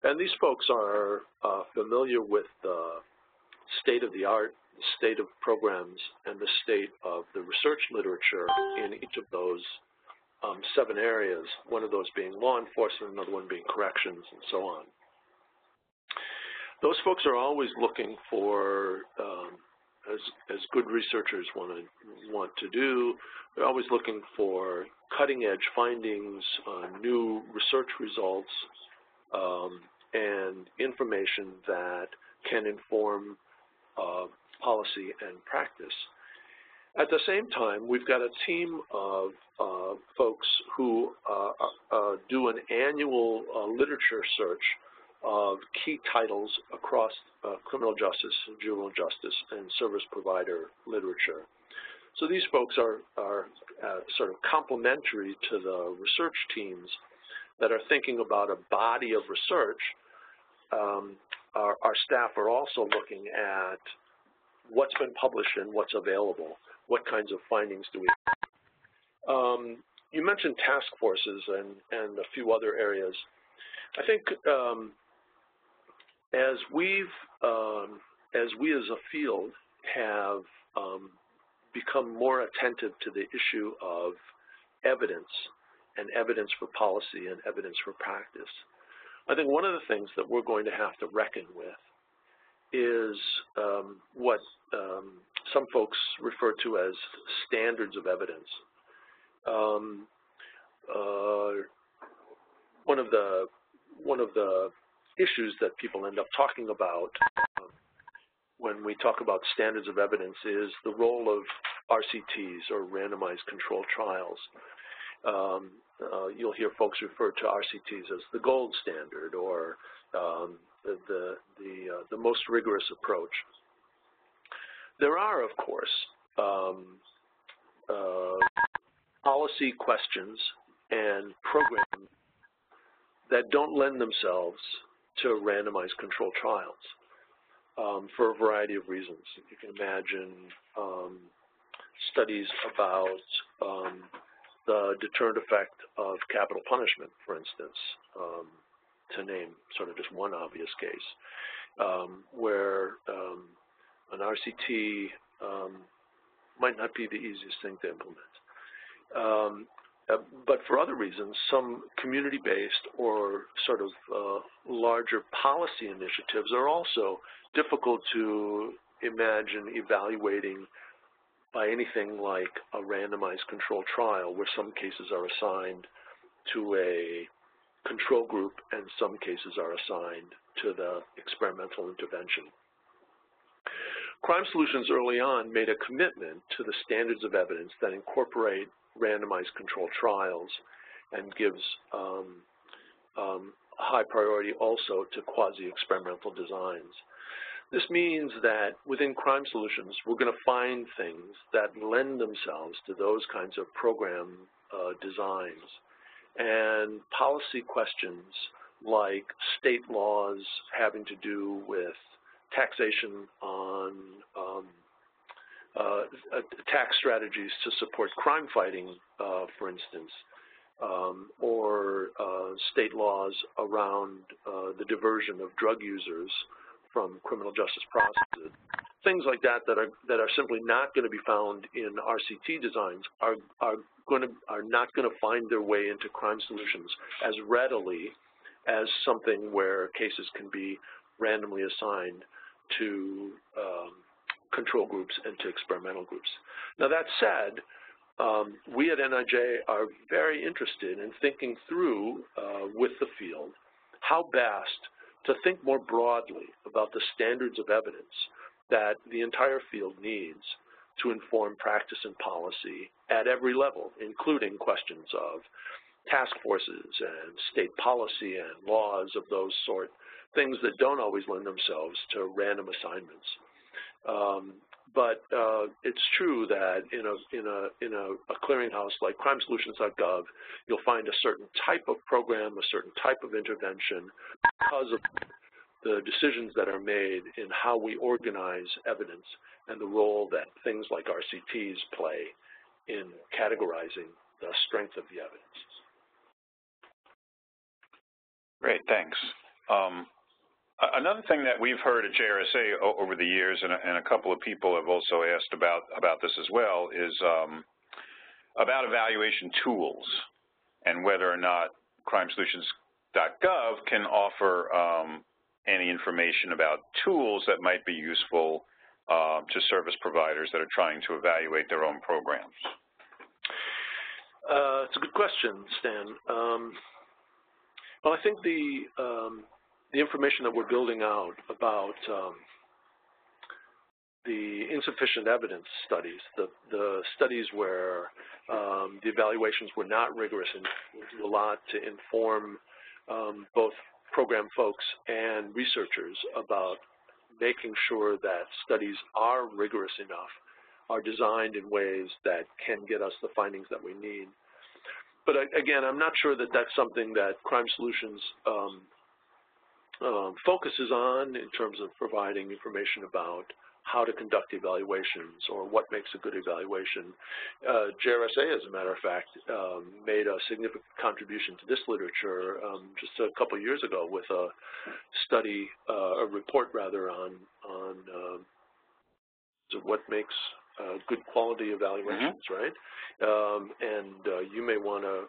[SPEAKER 2] And these folks are familiar with the state of the art, the state of programs, and the state of the research literature in each of those 7 areas, one of those being law enforcement, another one being corrections, and so on. Those folks are always looking for, as good researchers want to do, they're always looking for cutting-edge findings, new research results, and information that can inform policy and practice. At the same time, we've got a team of folks who do an annual literature search of key titles across criminal justice, juvenile justice, and service provider literature. So these folks are sort of complementary to the research teams that are thinking about a body of research. Our staff are also looking at what's been published and what's available. What kinds of findings do we have? You mentioned task forces and a few other areas. I think as we as a field have become more attentive to the issue of evidence and evidence for policy and evidence for practice, I think one of the things that we're going to have to reckon with is what some folks refer to as standards of evidence. One of the issues that people end up talking about when we talk about standards of evidence is the role of RCTs, or randomized controlled trials. You'll hear folks refer to RCTs as the gold standard, or the most rigorous approach. There are, of course, policy questions and programs that don't lend themselves to randomized controlled trials. for a variety of reasons. You can imagine studies about the deterrent effect of capital punishment, for instance, to name sort of just one obvious case, where an RCT might not be the easiest thing to implement. But for other reasons, some community-based or sort of larger policy initiatives are also difficult to imagine evaluating by anything like a randomized control trial where some cases are assigned to a control group and some cases are assigned to the experimental intervention. CrimeSolutions early on made a commitment to the standards of evidence that incorporate randomized control trials and gives high priority also to quasi-experimental designs. This means that within CrimeSolutions, we're going to find things that lend themselves to those kinds of program designs. And policy questions like state laws having to do with taxation on tax strategies to support crime fighting, for instance, or state laws around the diversion of drug users from criminal justice processes. Things like that that are simply not going to be found in RCT designs are not going to find their way into CrimeSolutions as readily as something where cases can be randomly assigned to control groups and to experimental groups. Now that said, we at NIJ are very interested in thinking through with the field how best to think more broadly about the standards of evidence that the entire field needs to inform practice and policy at every level, including questions of task forces and state policy and laws of those sort, things that don't always lend themselves to random assignments. But it's true that in a clearinghouse like CrimeSolutions.gov, you'll find a certain type of program, a certain type of intervention because of the decisions that are made in how we organize evidence and the role that things like RCTs play in categorizing the strength of the evidence.
[SPEAKER 1] Great, thanks. Another thing that we've heard at JRSA over the years, and a couple of people have also asked about this as well, is about evaluation tools and whether or not CrimeSolutions.gov can offer any information about tools that might be useful to service providers that are trying to evaluate their own programs.
[SPEAKER 2] It's a good question, Stan. Well, I think the information that we're building out about the insufficient evidence studies, the studies where the evaluations were not rigorous, and we do a lot to inform both program folks and researchers about making sure that studies are rigorous enough, are designed in ways that can get us the findings that we need. But again, I'm not sure that that's something that CrimeSolutions focuses on in terms of providing information about how to conduct evaluations or what makes a good evaluation. JRSA, as a matter of fact, made a significant contribution to this literature just a couple of years ago with a study, a report rather, on what makes good quality evaluations, right? And you may want to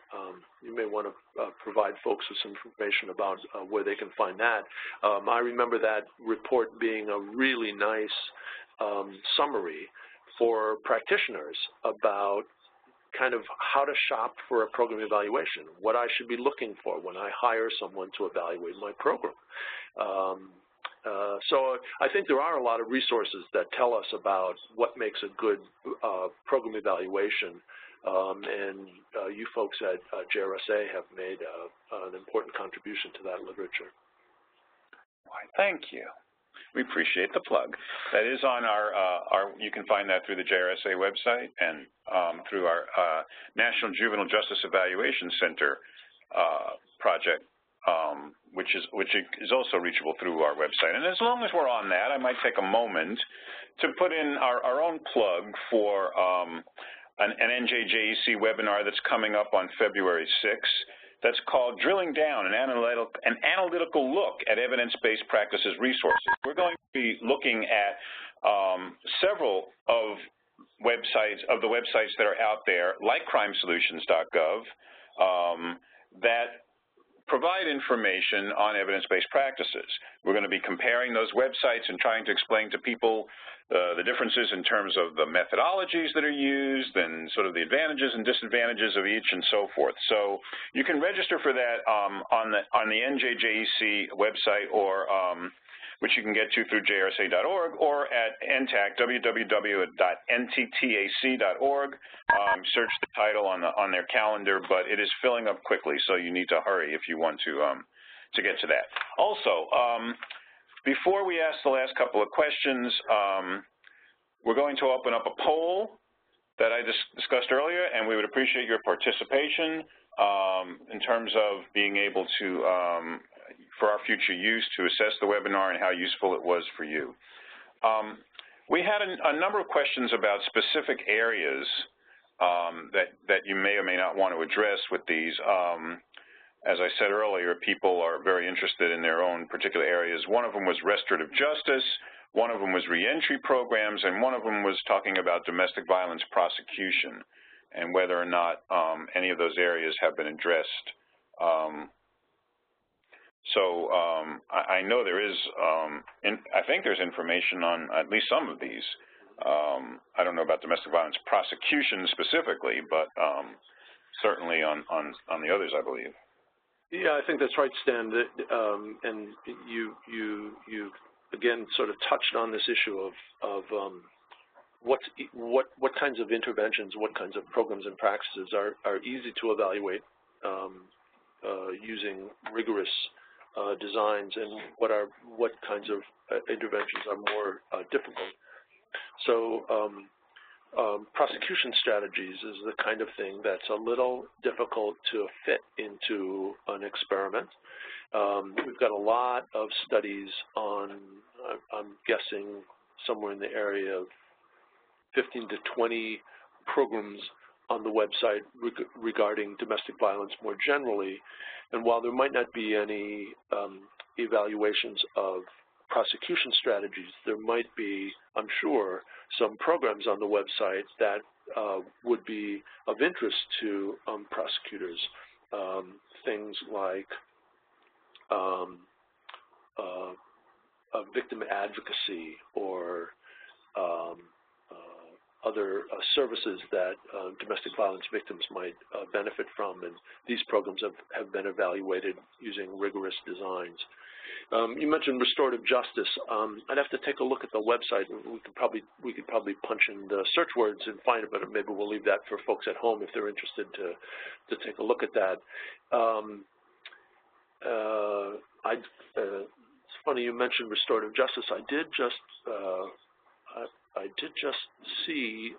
[SPEAKER 2] provide folks with some information about where they can find that. I remember that report being a really nice summary for practitioners about kind of how to shop for a program evaluation, what I should be looking for when I hire someone to evaluate my program. So I think there are a lot of resources that tell us about what makes a good program evaluation, and you folks at JRSA have made an important contribution to that literature.
[SPEAKER 1] Why, thank you. We appreciate the plug. That is on our you can find that through the JRSA website and through our National Juvenile Justice Evaluation Center project which is also reachable through our website. And as long as we're on that, I might take a moment to put in our own plug for an NJJEC webinar that's coming up on February 6th. That's called Drilling Down, an analytical look at evidence-based practices resources. We're going to be looking at several of the websites that are out there, like CrimeSolutions.gov, that provide information on evidence-based practices. We're going to be comparing those websites and trying to explain to people the differences in terms of the methodologies that are used and sort of the advantages and disadvantages of each and so forth. So you can register for that on the NJJEC website, or which you can get to through jrsa.org, or at NTAC, www.nttac.org. Search the title on their calendar, but it is filling up quickly, so you need to hurry if you want to get to that. Also, before we ask the last couple of questions, we're going to open up a poll that I discussed earlier, and we would appreciate your participation in terms of being able to, for our future use, to assess the webinar and how useful it was for you. We had a number of questions about specific areas that you may or may not want to address with these. As I said earlier, people are very interested in their own particular areas. One of them was restorative justice, one of them was reentry programs, and one of them was talking about domestic violence prosecution and whether or not any of those areas have been addressed. I know there is, I think there's information on at least some of these. I don't know about domestic violence prosecution specifically, but certainly on the others, I believe.
[SPEAKER 2] Yeah, I think that's right, Stan. And you again sort of touched on this issue of what kinds of interventions, what kinds of programs and practices are easy to evaluate using rigorous designs, and what kinds of interventions are more difficult. So prosecution strategies is the kind of thing that's a little difficult to fit into an experiment. We've got a lot of studies on, I'm guessing, somewhere in the area of 15 to 20 programs on the website regarding domestic violence more generally. And while there might not be any evaluations of prosecution strategies, there might be, I'm sure, some programs on the website that would be of interest to prosecutors. Things like victim advocacy, or other services that domestic violence victims might benefit from, and these programs have been evaluated using rigorous designs. You mentioned restorative justice. I'd have to take a look at the website, and we could probably punch in the search words and find it, but maybe we'll leave that for folks at home if they're interested to take a look at that. It's funny you mentioned restorative justice. I did just see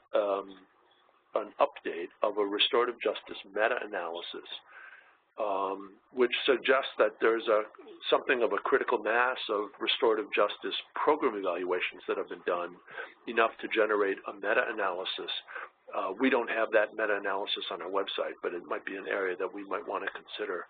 [SPEAKER 2] an update of a restorative justice meta-analysis, which suggests that there's something of a critical mass of restorative justice program evaluations that have been done, enough to generate a meta-analysis. We don't have that meta-analysis on our website, but it might be an area that we might want to consider.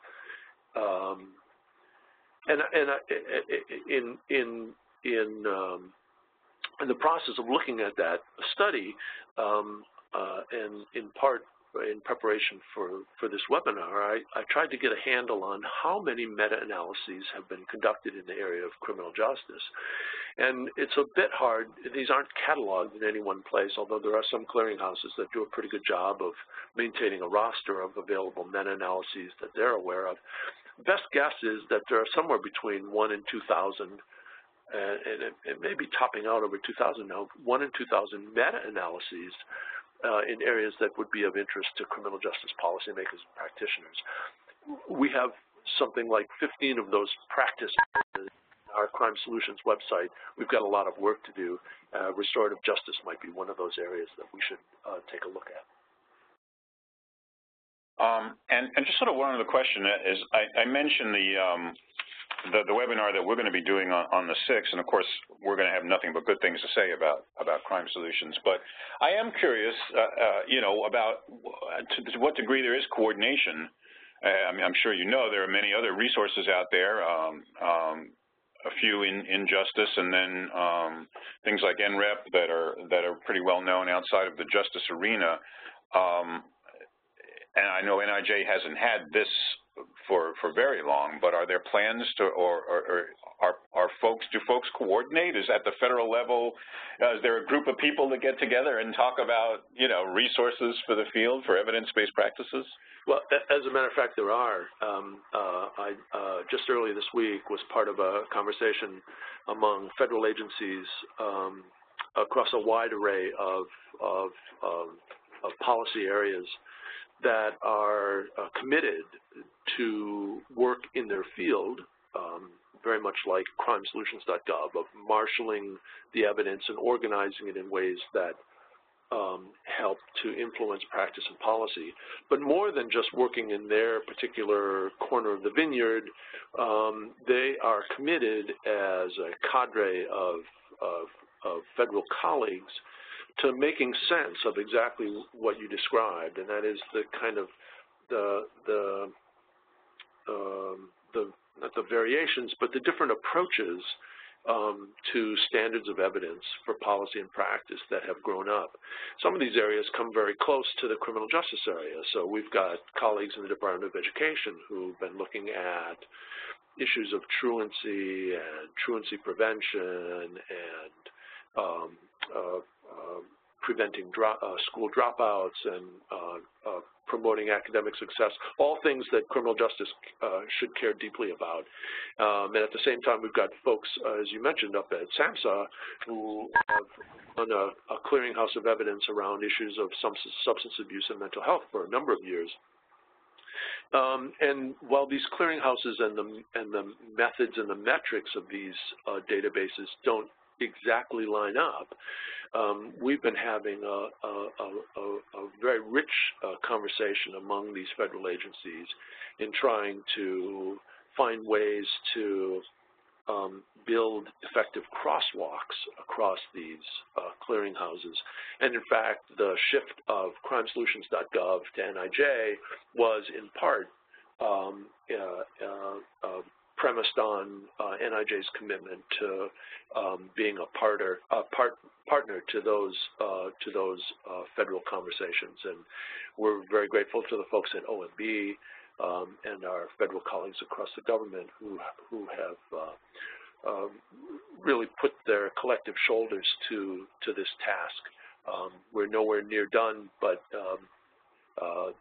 [SPEAKER 2] In the process of looking at that study, and in part in preparation for this webinar, I tried to get a handle on how many meta-analyses have been conducted in the area of criminal justice. And it's a bit hard. These aren't cataloged in any one place, although there are some clearinghouses that do a pretty good job of maintaining a roster of available meta-analyses that they're aware of. Best guess is that there are somewhere between 1 and 2,000, and it may be topping out over 2,000 now, 1 and 2,000 meta-analyses in areas that would be of interest to criminal justice policymakers and practitioners. We have something like 15 of those practice areas on our Crime Solutions website. We've got a lot of work to do. Restorative justice might be one of those areas that we should take a look at.
[SPEAKER 1] And just sort of one other question is, I mentioned the webinar that we're going to be doing on the 6th, and of course we're going to have nothing but good things to say about Crime Solutions. But I am curious, about to what degree there is coordination. I'm sure you know there are many other resources out there, a few in justice, and then things like NREP that are pretty well known outside of the justice arena. And I know NIJ hasn't had this for very long, but are there plans to, or do folks coordinate? Is at the federal level, is there a group of people that get together and talk about, resources for the field for evidence-based practices?
[SPEAKER 2] Well, as a matter of fact, there are. I just earlier this week was part of a conversation among federal agencies across a wide array of policy areas that are committed to work in their field, very much like CrimeSolutions.gov, of marshaling the evidence and organizing it in ways that help to influence practice and policy. But more than just working in their particular corner of the vineyard, they are committed as a cadre of federal colleagues to making sense of exactly what you described, and that is the kind of not the variations, but the different approaches to standards of evidence for policy and practice that have grown up. Some of these areas come very close to the criminal justice area. So we've got colleagues in the Department of Education who've been looking at issues of truancy and truancy prevention and preventing school dropouts and promoting academic success, all things that criminal justice should care deeply about. And at the same time, we've got folks, as you mentioned, up at SAMHSA who have done a clearinghouse of evidence around issues of substance abuse and mental health for a number of years. And while these clearinghouses and the methods and the metrics of these databases don't exactly line up, we've been having a very rich conversation among these federal agencies in trying to find ways to build effective crosswalks across these clearinghouses. And in fact, the shift of CrimeSolutions.gov to NIJ was in part premised on NIJ's commitment to being a partner to those federal conversations, and we're very grateful to the folks at OMB and our federal colleagues across the government who have really put their collective shoulders to this task. We're nowhere near done, but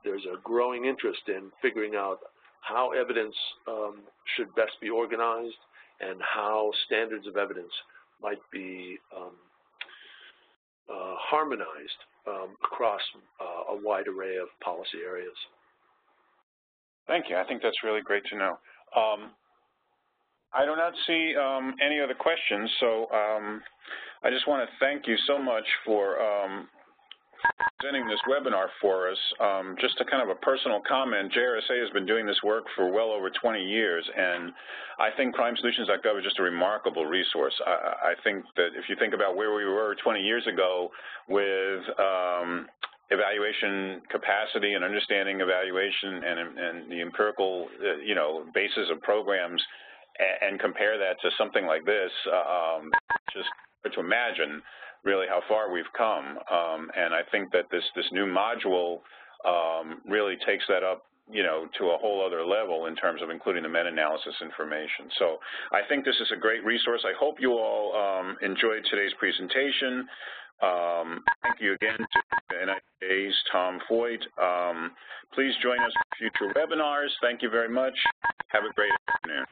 [SPEAKER 2] there's a growing interest in figuring out how evidence should best be organized and how standards of evidence might be harmonized across a wide array of policy areas.
[SPEAKER 1] Thank you. I think that's really great to know. I do not see any other questions, so I just want to thank you so much for presenting this webinar for us. Just a kind of a personal comment, JRSA has been doing this work for well over 20 years, and I think CrimeSolutions.gov is just a remarkable resource. I think that if you think about where we were 20 years ago with evaluation capacity and understanding evaluation and the empirical, basis of programs, and compare that to something like this, just hard to imagine really how far we've come. And I think that this new module really takes that up, to a whole other level in terms of including the meta-analysis information. So I think this is a great resource. I hope you all enjoyed today's presentation. Thank you again to NIJ's Tom Feucht. Please join us for future webinars. Thank you very much. Have a great afternoon.